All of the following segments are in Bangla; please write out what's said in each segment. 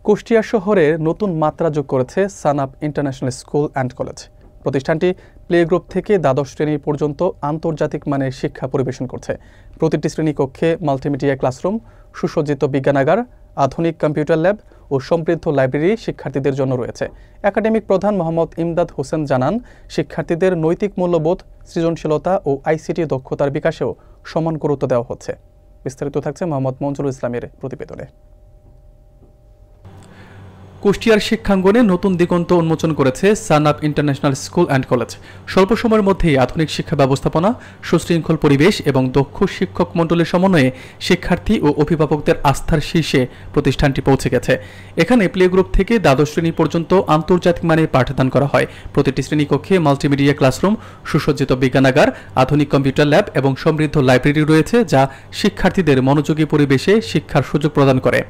কুষ্টিয়া শহরে নতুন মাত্রা যোগ করেছে সানাপ ইন্টারন্যাশনাল স্কুল অ্যান্ড কলেজ। প্রতিষ্ঠানটি প্লে গ্রুপ থেকে দ্বাদশ শ্রেণী পর্যন্ত আন্তর্জাতিক মানের শিক্ষা পরিবেশন করছে। প্রতিটি শ্রেণী কক্ষে মাল্টিমিডিয়া ক্লাসরুম, সুসজ্জিত বিজ্ঞানাগার, আধুনিক কম্পিউটার ল্যাব ও সমৃদ্ধ লাইব্রেরি শিক্ষার্থীদের জন্য রয়েছে। একাডেমিক প্রধান মোহাম্মদ ইমদাদ হোসেন জানান, শিক্ষার্থীদের নৈতিক মূল্যবোধ, সৃজনশীলতা ও আইসিটি দক্ষতার বিকাশেও সমান গুরুত্ব দেওয়া হচ্ছে। বিস্তারিত থাকছে মোহাম্মদ মঞ্জুরুল ইসলামের প্রতিবেদনে। কুষ্টিয়ার শিক্ষাঙ্গনে নতুন দিগন্ত উন্মোচন করেছে সানাপ ইন্টারন্যাশনাল স্কুল অ্যান্ড কলেজ। স্বল্প সময়ের মধ্যেই আধুনিক শিক্ষা ব্যবস্থাপনা, সুশৃঙ্খল পরিবেশ এবং দক্ষ শিক্ষক মণ্ডলের সমন্বয়ে শিক্ষার্থী ও অভিভাবকদের আস্থার শীর্ষে প্রতিষ্ঠানটি পৌঁছে গেছে। এখানে প্লে গ্রুপ থেকে দ্বাদশ শ্রেণী পর্যন্ত আন্তর্জাতিক মানের পাঠদান করা হয়। প্রতিটি শ্রেণীকক্ষে মাল্টিমিডিয়া ক্লাসরুম, সুসজ্জিত বিজ্ঞানাগার, আধুনিক কম্পিউটার ল্যাব এবং সমৃদ্ধ লাইব্রেরি রয়েছে, যা শিক্ষার্থীদের মনোযোগী পরিবেশে শিক্ষার সুযোগ প্রদান করে।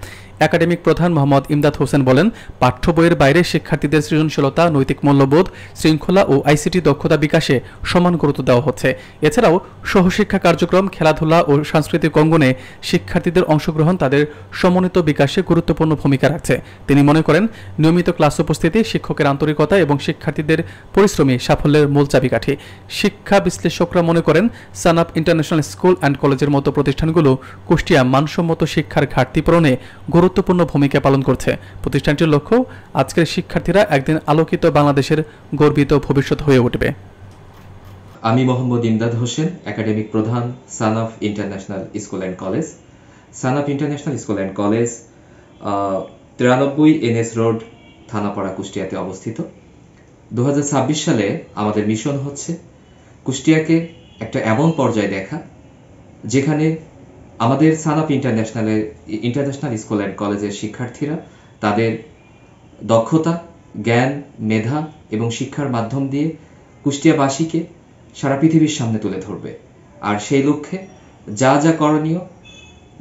একাডেমিক প্রধান মোহাম্মদ ইমদাদ হোসেন বলেন, পাঠ্য বইয়ের বাইরে শিক্ষার্থীদের সৃজনশীলতা, নৈতিক মূল্যবোধ, শৃঙ্খলা ও আইসিটি দক্ষতা বিকাশে সমান গুরুত্ব দেওয়া হচ্ছে। এছাড়াও সহশিক্ষা কার্যক্রম, খেলাধুলা ও সাংস্কৃতিক অঙ্গনে শিক্ষার্থীদের অংশগ্রহণ তাদের সমন্বিত বিকাশে গুরুত্বপূর্ণ ভূমিকা রাখছে। তিনি মনে করেন, নিয়মিত ক্লাস উপস্থিতি, শিক্ষকের আন্তরিকতা এবং শিক্ষার্থীদের পরিশ্রমী সাফল্যের মূল চাবিকাঠি। শিক্ষা বিশ্লেষকরা মনে করেন, সানাপ ইন্টারন্যাশনাল স্কুল অ্যান্ড কলেজের মতো প্রতিষ্ঠানগুলো কুষ্টিয়া মানসম্মত শিক্ষার ঘাটতি পূরণে গুরুত্বপূর্ণ ভূমিকা পালন করছে। প্রতিষ্ঠানটির লক্ষ্য, আজকের শিক্ষার্থীরা একদিন আলোকিত বাংলাদেশের গর্বিত ভবিষ্যৎ হয়ে উঠবে। আমি মোহাম্মদ ইমদাদ হোসেন, একাডেমিক প্রধান, Sanap international school and college. Sanap international school and college 93 NS road, Thanapara, কুষ্টিয়াতে অবস্থিত। 2026 সালে আমাদের মিশন হচ্ছে কুষ্টিয়াকে একটা এমন পর্যায়ে দেখা যেখানে আমাদের সানাপ ইন্টারন্যাশনাল স্কুল অ্যান্ড কলেজের শিক্ষার্থীরা তাদের দক্ষতা, জ্ঞান, মেধা এবং শিক্ষার মাধ্যম দিয়ে কুষ্টিয়াবাসীকে সারা পৃথিবীর সামনে তুলে ধরবে। আর সেই লক্ষ্যে যা যা করণীয়,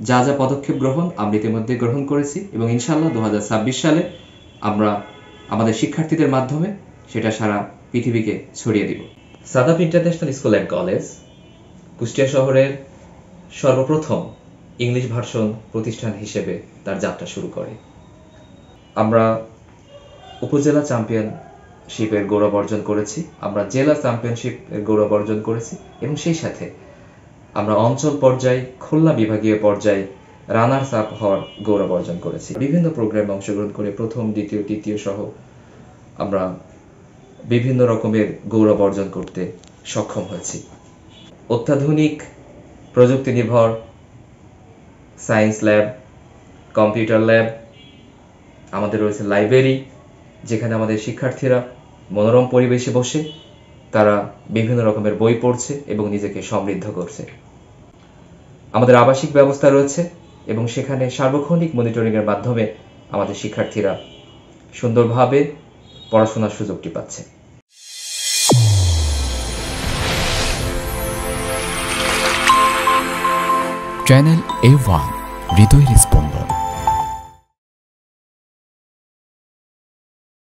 যা যা পদক্ষেপ আমরা ইতিমধ্যে গ্রহণ করেছি এবং ইনশাআল্লাহ 2026 সালে আমরা আমাদের শিক্ষার্থীদের মাধ্যমে সেটা সারা পৃথিবীকে ছড়িয়ে দিব। Sanap international school and college Kushtia শহরের সর্বপ্রথম ইংলিশ ভার্সন প্রতিষ্ঠান হিসেবে তার যাত্রা শুরু করে। আমরা উপজেলা চ্যাম্পিয়নশিপের গৌরব অর্জন করেছি, আমরা জেলা চ্যাম্পিয়নশিপের গৌরব অর্জন করেছি এবং সেই সাথে আমরা অঞ্চল পর্যায়ে, খুলনা বিভাগীয় পর্যায়ে রানার্স আপ হওয়ার গৌরব অর্জন করেছি। বিভিন্ন প্রোগ্রামে অংশগ্রহণ করে প্রথম, দ্বিতীয়, তৃতীয় সহ আমরা বিভিন্ন রকমের গৌরব অর্জন করতে সক্ষম হয়েছি। অত্যাধুনিক প্রযুক্তি নির্ভর সায়েন্স ল্যাব, কম্পিউটার ল্যাব, আমাদের রয়েছে লাইব্রেরি, যেখানে আমাদের শিক্ষার্থীরা মনোরম পরিবেশে বসে তারা বিভিন্ন রকমের বই পড়ছে এবং নিজেকে সমৃদ্ধ করছে। আমাদের আবাসিক ব্যবস্থা রয়েছে এবং সেখানে সার্বক্ষণিক মনিটরিংয়ের মাধ্যমে আমাদের শিক্ষার্থীরা সুন্দরভাবে পড়াশোনার সুযোগটি পাচ্ছে। চ্যানেল A1, হৃদয়ের স্পন্দন।